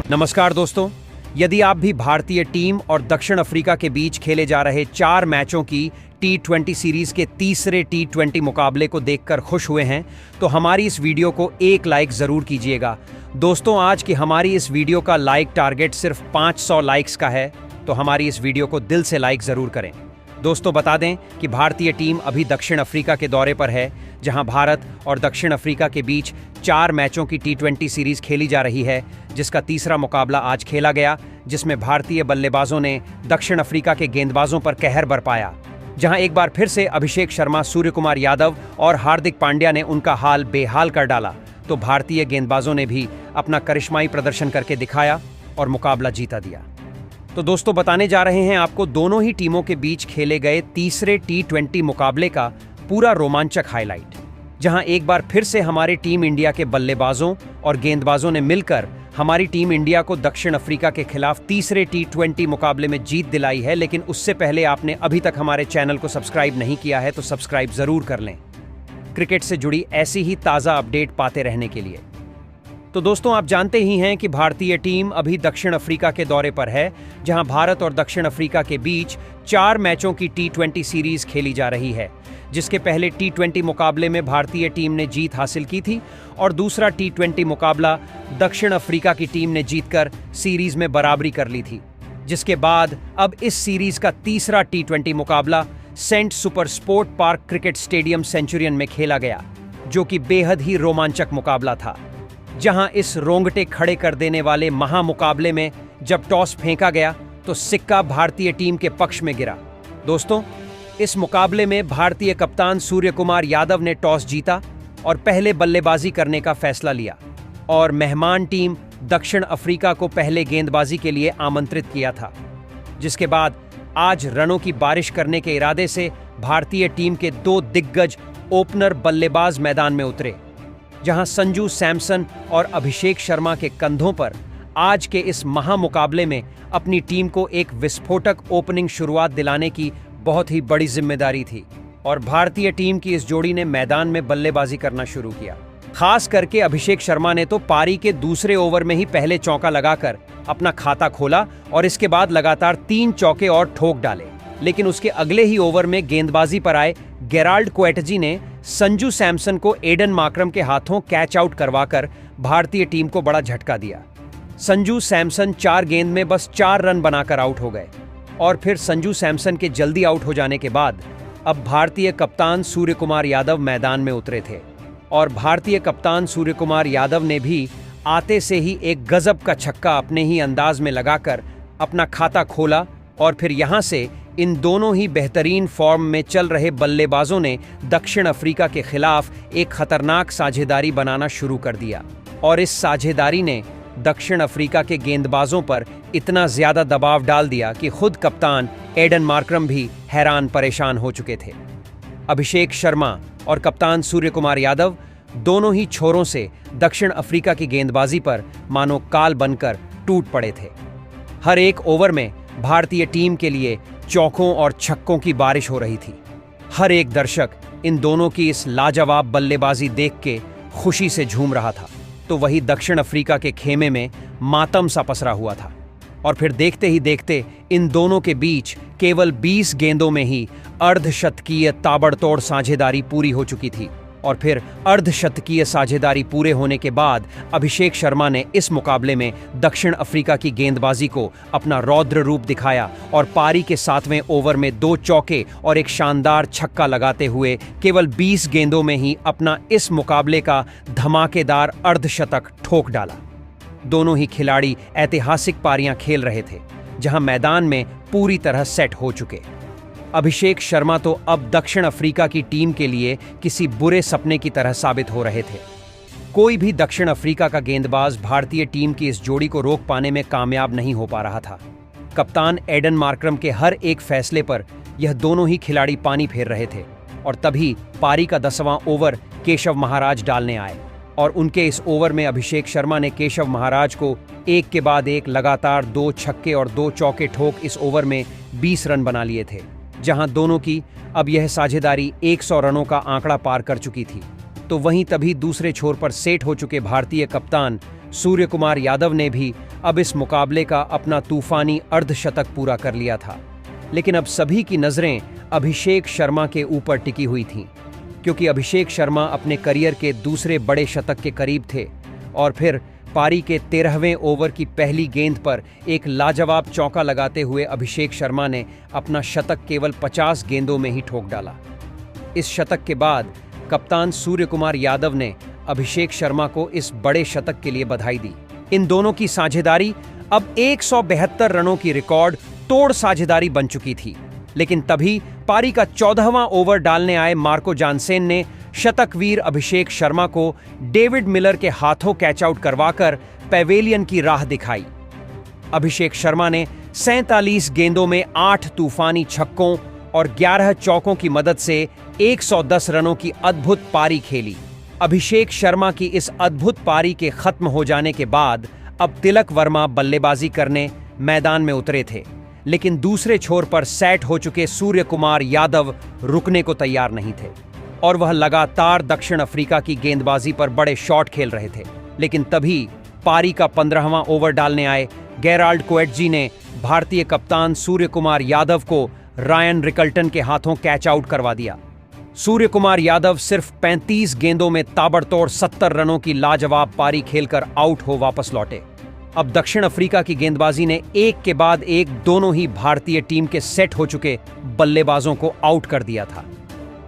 नमस्कार दोस्तों, यदि आप भी भारतीय टीम और दक्षिण अफ्रीका के बीच खेले जा रहे 4 मैचों की T20 सीरीज के तीसरे T20 मुकाबले को देखकर खुश हुए हैं तो हमारी इस वीडियो को एक लाइक जरूर कीजिएगा। दोस्तों, आज की हमारी इस वीडियो का लाइक टारगेट सिर्फ 500 लाइक्स का है, तो हमारी इस वीडियो को दिल से लाइक जरूर करें। दोस्तों, बता दें कि भारतीय टीम अभी दक्षिण अफ्रीका के दौरे पर है, जहां भारत और दक्षिण अफ्रीका के बीच 4 मैचों की T20 सीरीज खेली जा रही है, जिसका तीसरा मुकाबला आज खेला गया, जिसमें भारतीय बल्लेबाजों ने दक्षिण अफ्रीका के गेंदबाजों पर कहर बरपाया। जहां एक बार फिर से अभिषेक शर्मा, सूर्यकुमार यादव और हार्दिक पांड्या ने उनका हाल बेहाल कर डाला, तो भारतीय गेंदबाजों ने भी अपना करिश्माई प्रदर्शन करके दिखाया और मुकाबला जीता दिया। तो दोस्तों, बताने जा रहे हैं आपको दोनों ही टीमों के बीच खेले गए तीसरे T20 मुकाबले का पूरा रोमांचक हाईलाइट, जहां एक बार फिर से हमारी टीम इंडिया के बल्लेबाजों और गेंदबाजों ने मिलकर हमारी टीम इंडिया को दक्षिण अफ्रीका के खिलाफ तीसरे T20 मुकाबले में जीत दिलाई है। लेकिन उससे पहले आपने अभी तक हमारे चैनल को सब्सक्राइब नहीं किया है तो सब्सक्राइब जरूर कर लें, क्रिकेट से जुड़ी ऐसी ही ताज़ा अपडेट पाते रहने के लिए। तो दोस्तों, आप जानते ही हैं कि भारतीय टीम अभी दक्षिण अफ्रीका के दौरे पर है, जहां भारत और दक्षिण अफ्रीका के बीच 4 मैचों की T20 सीरीज खेली जा रही है, जिसके पहले T20 मुकाबले में भारतीय टीम ने जीत हासिल की थी और दूसरा T20 मुकाबला दक्षिण अफ्रीका की टीम ने जीतकर सीरीज में बराबरी कर ली थी। जिसके बाद अब इस सीरीज का तीसरा T20 मुकाबला Saint Super Sport Park cricket stadium Centurion में खेला गया, जो कि बेहद ही रोमांचक मुकाबला था। जहां इस रोंगटे खड़े कर देने वाले महामुकाबले में जब टॉस फेंका गया तो सिक्का भारतीय टीम के पक्ष में गिरा। दोस्तों, इस मुकाबले में भारतीय कप्तान सूर्यकुमार यादव ने टॉस जीता और पहले बल्लेबाजी करने का फैसला लिया और मेहमान टीम दक्षिण अफ्रीका को पहले गेंदबाजी के लिए आमंत्रित किया था। जिसके बाद आज रनों की बारिश करने के इरादे से भारतीय टीम के 2 दिग्गज ओपनर बल्लेबाज मैदान में उतरे, जहां संजू सैमसन और अभिषेक शर्मा के कंधों पर आज के इस महामुकाबले में अपनी टीम को एक विस्फोटक ओपनिंग शुरुआत दिलाने की बहुत ही बड़ी जिम्मेदारी थी और भारतीय टीम की इस जोड़ी ने मैदान में बल्लेबाजी करना शुरू किया। खास करके अभिषेक शर्मा ने तो पारी के दूसरे ओवर में ही पहले चौका लगाकर अपना खाता खोला और इसके बाद लगातार 3 चौके और ठोक डाले। लेकिन उसके अगले ही ओवर में गेंदबाजी पर आए गेराल्ड क्वेटजी ने संजू सैमसन को एडन मार्क्रम के हाथों कैच आउट करवाकर भारतीय टीम को बड़ा झटका दिया। संजू सैमसन 4 गेंद में बस 4 रन बनाकर आउट हो गए और फिर संजू सैमसन के जल्दी आउट हो जाने के बाद अब भारतीय कप्तान सूर्यकुमार यादव मैदान में उतरे थे और भारतीय कप्तान सूर्यकुमार यादव ने भी आते से ही एक गजब का छक्का अपने ही अंदाज में लगाकर अपना खाता खोला और फिर यहां से इन दोनों ही बेहतरीन फॉर्म में चल रहे बल्लेबाजों ने दक्षिण अफ्रीका के खिलाफ एक खतरनाक साझेदारी बनाना शुरू कर दिया और इस साझेदारी ने दक्षिण अफ्रीका के गेंदबाजों पर इतना ज्यादा दबाव डाल दिया कि खुद कप्तान एडन मार्क्रम भी हैरान परेशान हो चुके थे। अभिषेक शर्मा और कप्तान सूर्यकुमार यादव दोनों ही छोरों से दक्षिण अफ्रीका की गेंदबाजी पर मानो काल बनकर टूट पड़े थे। हर एक ओवर में भारतीय टीम के लिए चौकों और छक्कों की बारिश हो रही थी। हर एक दर्शक इन दोनों की इस लाजवाब बल्लेबाजी देख के खुशी से झूम रहा था, तो वही दक्षिण अफ्रीका के खेमे में मातम सा पसरा हुआ था। और फिर देखते ही देखते इन दोनों के बीच केवल 20 गेंदों में ही अर्धशतकीय ताबड़तोड़ साझेदारी पूरी हो चुकी थी और फिर अर्धशतकीय साझेदारी पूरे होने के बाद अभिषेक शर्मा ने इस मुकाबले में दक्षिण अफ्रीका की गेंदबाजी को अपना रौद्र रूप दिखाया और पारी के 7वें ओवर में 2 चौके और एक शानदार छक्का लगाते हुए केवल 20 गेंदों में ही अपना इस मुकाबले का धमाकेदार अर्धशतक ठोक डाला। दोनों ही खिलाड़ी ऐतिहासिक पारियां खेल रहे थे, जहां मैदान में पूरी तरह सेट हो चुके। अभिषेक शर्मा तो अब दक्षिण अफ्रीका की टीम के लिए किसी बुरे सपने की तरह साबित हो रहे थे। कोई भी दक्षिण अफ्रीका का गेंदबाज भारतीय टीम की इस जोड़ी को रोक पाने में कामयाब नहीं हो पा रहा था। कप्तान एडन मार्क्रम के हर एक फैसले पर यह दोनों ही खिलाड़ी पानी फेर रहे थे और तभी पारी का 10वां ओवर केशव महाराज डालने आए और उनके इस ओवर में अभिषेक शर्मा ने केशव महाराज को एक के बाद एक लगातार 2 छक्के और 2 चौके ठोक इस ओवर में 20 रन बना लिए थे, जहां दोनों की अब यह साझेदारी 100 रनों का आंकड़ा पार कर चुकी थी। तो वहीं तभी दूसरे छोर पर सेट हो चुके भारतीय कप्तान सूर्यकुमार यादव ने भी अब इस मुकाबले का अपना तूफानी अर्धशतक पूरा कर लिया था। लेकिन अब सभी की नजरें अभिषेक शर्मा के ऊपर टिकी हुई थीं, क्योंकि अभिषेक शर्मा अपने करियर के दूसरे बड़े शतक के करीब थे। और फिर पारी के 13वें ओवर की पहली गेंद पर एक लाजवाब चौका लगाते हुए अभिषेक शर्मा ने अपना शतक केवल 50 गेंदों में ही ठोक डाला। इस शतक के बाद कप्तान सूर्यकुमार यादव ने अभिषेक शर्मा को इस बड़े शतक के लिए बधाई दी। इन दोनों की साझेदारी अब 172 रनों की रिकॉर्ड तोड़ साझेदारी बन चुकी थी। लेकिन तभी पारी का 14वां ओवर डालने आए मार्को जानसेन ने शतकवीर अभिषेक शर्मा को डेविड मिलर के हाथों कैच आउट करवाकर पैवेलियन की राह दिखाई। अभिषेक शर्मा ने 47 गेंदों में 8 तूफानी छक्कों और 11 चौकों की मदद से 110 रनों की अद्भुत पारी खेली। अभिषेक शर्मा की इस अद्भुत पारी के खत्म हो जाने के बाद अब तिलक वर्मा बल्लेबाजी करने मैदान में उतरे थे। लेकिन दूसरे छोर पर सेट हो चुके सूर्यकुमार यादव रुकने को तैयार नहीं थे और वह लगातार दक्षिण अफ्रीका की गेंदबाजी पर बड़े शॉट खेल रहे थे। लेकिन तभी पारी का 15वां ओवर डालने आए गेराल्ड कोएट्जी ने भारतीय कप्तान सूर्यकुमार यादव को रायन रिकल्टन के हाथों कैच आउट करवा दिया। सूर्यकुमार यादव सिर्फ 35 गेंदों में ताबड़तोड़ 70 रनों की लाजवाब पारी खेलकर आउट हो वापस लौटे। अब दक्षिण अफ्रीका की गेंदबाजी ने एक के बाद एक दोनों ही भारतीय टीम के सेट हो चुके बल्लेबाजों को आउट कर दिया था।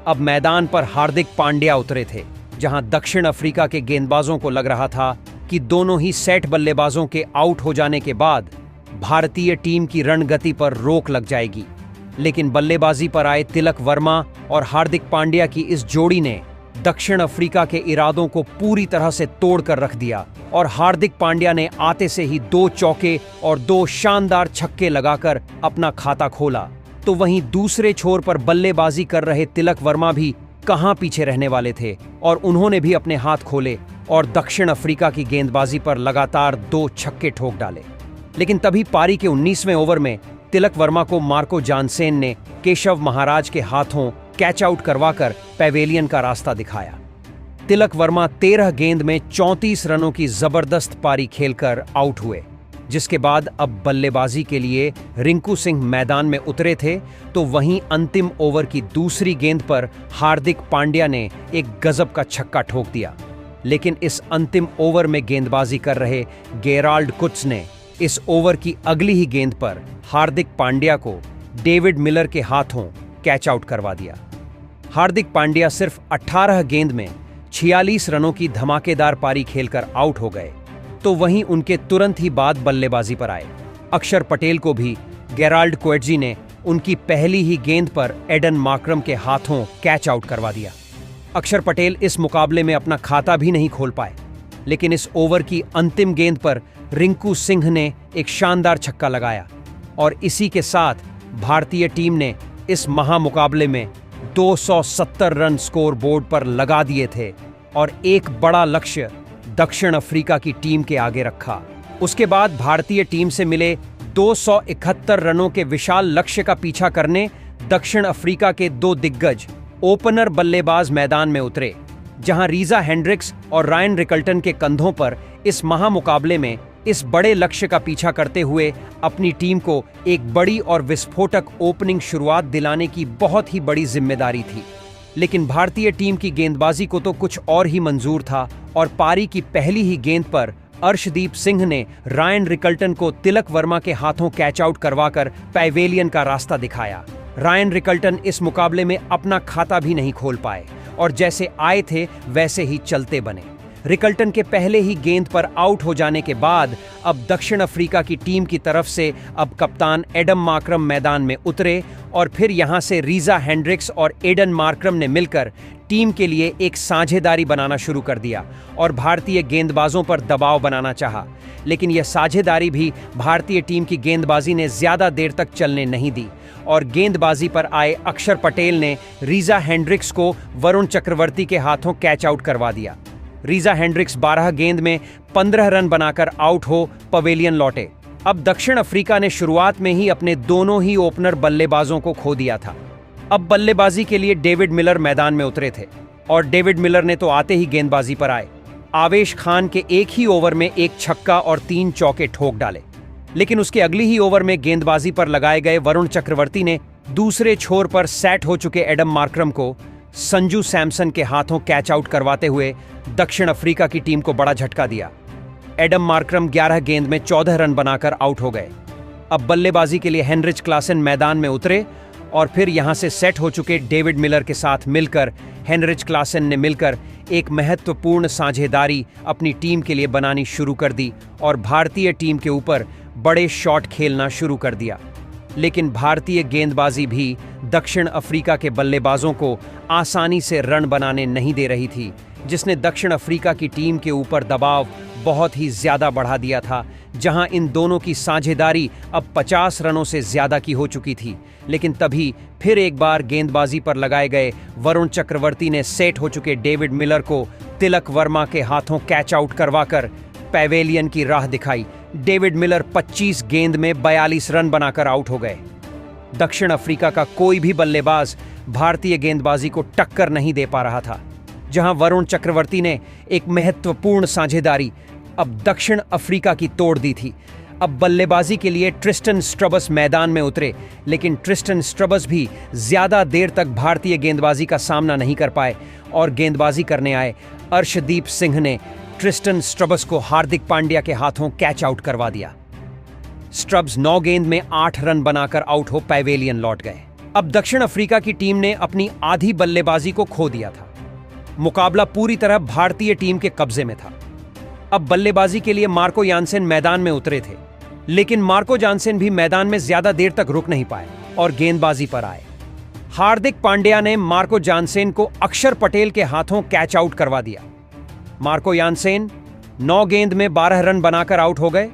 अब मैदान पर हार्दिक पांड्या उतरे थे, जहां दक्षिण अफ्रीका के गेंदबाजों को लग रहा था कि दोनों ही सेट बल्लेबाजों के आउट हो जाने के बाद भारतीय टीम की रणगति पर रोक लग जाएगी। लेकिन बल्लेबाजी पर आए तिलक वर्मा और हार्दिक पांड्या की इस जोड़ी ने दक्षिण अफ्रीका के इरादों को पूरी तरह से तोड़कर रख दिया और हार्दिक पांड्या ने आते से ही 2 चौके और 2 शानदार छक्के लगाकर अपना खाता खोला। तो वहीं दूसरे छोर पर बल्लेबाजी कर रहे तिलक वर्मा भी कहां पीछे रहने वाले थे और उन्होंने भी अपने हाथ खोले और दक्षिण अफ्रीका की गेंदबाजी पर लगातार 2 छक्के ठोक डाले। लेकिन तभी पारी के 19वें ओवर में तिलक वर्मा को मार्को जानसेन ने केशव महाराज के हाथों कैच आउट करवाकर पैवेलियन का रास्ता दिखाया। तिलक वर्मा 13 गेंद में 34 रनों की जबरदस्त पारी खेलकर आउट हुए, जिसके बाद अब बल्लेबाजी के लिए रिंकू सिंह मैदान में उतरे थे। तो वहीं अंतिम ओवर की दूसरी गेंद पर हार्दिक पांड्या ने एक गजब का छक्का ठोक दिया। लेकिन इस अंतिम ओवर में गेंदबाजी कर रहे गेराल्ड कुट्स ने इस ओवर की अगली ही गेंद पर हार्दिक पांड्या को डेविड मिलर के हाथों कैच आउट करवा दिया। हार्दिक पांड्या सिर्फ 18 गेंद में 46 रनों की धमाकेदार पारी खेलकर आउट हो गए। तो वहीं उनके तुरंत ही बाद बल्लेबाजी पर आए अक्षर पटेल को भी गेराल्ड कोएट्जी ने उनकी पहली ही गेंद पर एडन मार्क्रम के हाथों कैच आउट करवा दिया। अक्षर पटेल इस मुकाबले में अपना खाता भी नहीं खोल पाए, लेकिन इस ओवर की अंतिम गेंद पर रिंकू सिंह ने एक शानदार छक्का लगाया और इसी के साथ भारतीय टीम ने इस महामुकाबले में 270 रन स्कोर बोर्ड पर लगा दिए थे और एक बड़ा लक्ष्य दक्षिण अफ्रीका की टीम के आगे रखा। उसके बाद भारतीय टीम से मिले 271 रनों के विशाल लक्ष्य का पीछा करने दक्षिण अफ्रीका के 2 दिग्गज ओपनर बल्लेबाज मैदान में उतरे, जहां रीजा हेंड्रिक्स और रायन रिकल्टन के कंधों पर इस महामुकाबले में इस बड़े लक्ष्य का पीछा करते हुए अपनी टीम को एक बड़ी और विस्फोटक ओपनिंग शुरुआत दिलाने की बहुत ही बड़ी जिम्मेदारी थी। लेकिन भारतीय टीम की गेंदबाजी को तो कुछ और ही मंजूर था और पारी की पहली ही गेंद पर अर्शदीप सिंह ने रायन रिकल्टन को तिलक वर्मा के हाथों कैच आउट करवाकर पैवेलियन का रास्ता दिखाया। रायन रिकल्टन इस मुकाबले में अपना खाता भी नहीं खोल पाए और जैसे आए थे वैसे ही चलते बने। रिकल्टन के पहले ही गेंद पर आउट हो जाने के बाद अब दक्षिण अफ्रीका की टीम की तरफ से अब कप्तान एडम मार्क्रम मैदान में उतरे और फिर यहां से रीजा हेंड्रिक्स और एडन मार्क्रम ने मिलकर टीम के लिए एक साझेदारी बनाना शुरू कर दिया और भारतीय गेंदबाजों पर दबाव बनाना चाहा। लेकिन यह साझेदारी भी भारतीय टीम की गेंदबाजी ने ज्यादा देर तक चलने नहीं दी और गेंदबाजी पर आए अक्षर पटेल ने रीजा हेंड्रिक्स को वरुण चक्रवर्ती के हाथों कैच आउट करवा दिया। रीजा हेंड्रिक्स 12 गेंद में 15 रन बनाकर आउट हो पवेलियन लौटे। अब दक्षिण अफ्रीका ने शुरुआत में ही अपने दोनों ही ओपनर बल्लेबाजों को खो दिया था। अब बल्लेबाजी के लिए डेविड मिलर मैदान में उतरे थे और डेविड मिलर ने तो आते ही गेंदबाजी पर आए। आवेश खान के एक ही ओवर में एक छक्का और 3 चौके ठोक डाले। लेकिन उसके अगली ही ओवर में गेंदबाजी पर लगाए गए वरुण चक्रवर्ती ने दूसरे छोर पर सेट हो चुके एडम मार्करम को संजू सैमसन के हाथों कैच आउट करवाते हुए दक्षिण अफ्रीका की टीम को बड़ा झटका दिया। एडम मार्करम 11 गेंद में 14 रन बनाकर आउट हो गए। अब बल्लेबाजी के लिए हेनरिच क्लासन मैदान में उतरे और फिर यहां से सेट हो चुके डेविड मिलर के साथ मिलकर हेनरिच क्लासन ने मिलकर एक महत्वपूर्ण साझेदारी अपनी टीम के लिए बनानी शुरू कर दी और भारतीय टीम के ऊपर बड़े शॉट खेलना शुरू कर दिया। लेकिन भारतीय गेंदबाजी भी दक्षिण अफ्रीका के बल्लेबाजों को आसानी से रन बनाने नहीं दे रही थी, जिसने दक्षिण अफ्रीका की टीम के ऊपर दबाव बहुत ही ज्यादा बढ़ा दिया था। जहां इन दोनों की साझेदारी अब 50 रनों से ज्यादा की हो चुकी थी। लेकिन तभी फिर एक बार गेंदबाजी पर लगाए गए वरुण चक्रवर्ती ने सेट हो चुके डेविड मिलर को तिलक वर्मा के हाथों कैच आउट करवाकर पैवेलियन की राह दिखाई। डेविड मिलर 25 गेंद में 42 रन बनाकर आउट हो गए। दक्षिण अफ्रीका का कोई भी बल्लेबाज भारतीय गेंदबाजी को टक्कर नहीं दे पा रहा था। जहां वरुण चक्रवर्ती ने एक महत्वपूर्ण साझेदारी अब दक्षिण अफ्रीका की तोड़ दी थी। अब बल्लेबाजी के लिए ट्रिस्टन स्ट्रबस मैदान में उतरे, लेकिन ट्रिस्टन स्ट्रबस भी ज्यादा देर तक भारतीय गेंदबाजी का सामना नहीं कर पाए और गेंदबाजी करने आए अर्शदीप सिंह ने ट्रिस्टन स्ट्रबस को हार्दिक पांड्या के हाथों कैच आउट करवा दिया। स्ट्रब्स 9 गेंद में 8 रन बनाकर आउट हो पैवेलियन लौट गए। अब दक्षिण अफ्रीका की टीम ने अपनी आधी बल्लेबाजी को खो दिया था। मुकाबला पूरी तरह भारतीय टीम के कब्जे में था। अब बल्लेबाजी के लिए मार्को यानसेन मैदान में उतरे थे, लेकिन मार्को यानसेन भी मैदान में ज्यादा देर तक रुक नहीं पाए और गेंदबाजी पर आए। हार्दिक पांड्या ने मार्को यानसेन को अक्षर पटेल के हाथों कैच आउट करवा दिया। मार्को यानसेन 9 गेंद में 12 रन बनाकर आउट हो गए,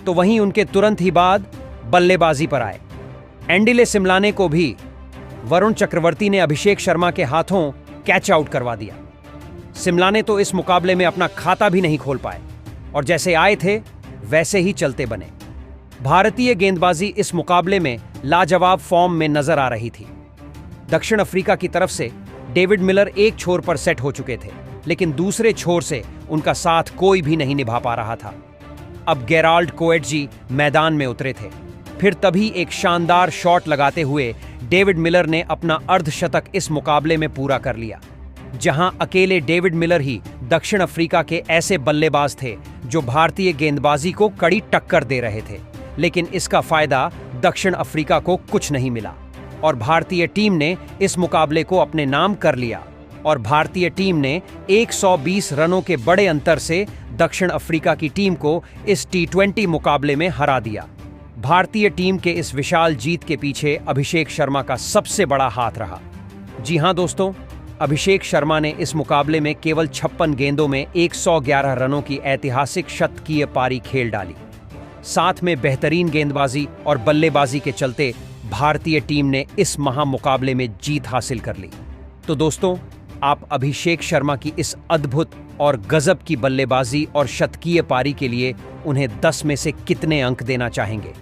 तो वहीं उनके तुरंत ही बाद बल्लेबाजी पर आए। एंडिले सिमलाने को भी वरुण चक्रवर्ती ने अभिषेक शर्मा के हाथों कैच आउट करवा दिया। सिमलाने तो इस मुकाबले में अपना खाता भी नहीं खोल पाए और जैसे आए थे वैसे ही चलते बने। भारतीय गेंदबाजी इस मुकाबले में लाजवाब फॉर्म में नजर आ रही थी। दक्षिण अफ्रीका की तरफ से डेविड मिलर एक छोर पर सेट हो चुके थे, लेकिन दूसरे छोर से उनका साथ कोई भी नहीं निभा पा रहा था। अब गेराल्ड कोएटजी मैदान में उतरे थे। फिर तभी एक शानदार शॉट लगाते हुए डेविड मिलर ने अपना अर्धशतक इस मुकाबले में पूरा कर लिया। जहां अकेले डेविड मिलर ही दक्षिण अफ्रीका के ऐसे बल्लेबाज थे जो भारतीय गेंदबाजी को कड़ी टक्कर दे रहे थे, लेकिन इसका फायदा दक्षिण अफ्रीका को कुछ नहीं मिला और भारतीय टीम ने इस मुकाबले को अपने नाम कर लिया और भारतीय टीम ने 120 रनों के बड़े अंतर से दक्षिण अफ्रीका की टीम को इस T20 मुकाबले में हरा दिया। भारतीय टीम के इस विशाल जीत के पीछे अभिषेक शर्मा का सबसे बड़ा हाथ रहा। जी हां दोस्तों, अभिषेक शर्मा ने इस मुकाबले में केवल 56 गेंदों में 111 रनों की ऐतिहासिक शतकीय पारी खेल डाली। साथ में बेहतरीन गेंदबाजी और बल्लेबाजी के चलते भारतीय टीम ने इस महामुकाबले में जीत हासिल कर ली। तो दोस्तों, आप अभिषेक शर्मा की इस अद्भुत और गजब की बल्लेबाजी और शतकीय पारी के लिए उन्हें 10 में से कितने अंक देना चाहेंगे?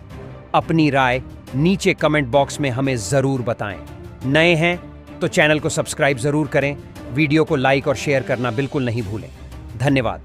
अपनी राय नीचे कमेंट बॉक्स में हमें जरूर बताएं। नए हैं तो चैनल को सब्सक्राइब जरूर करें, वीडियो को लाइक और शेयर करना बिल्कुल नहीं भूलें। धन्यवाद।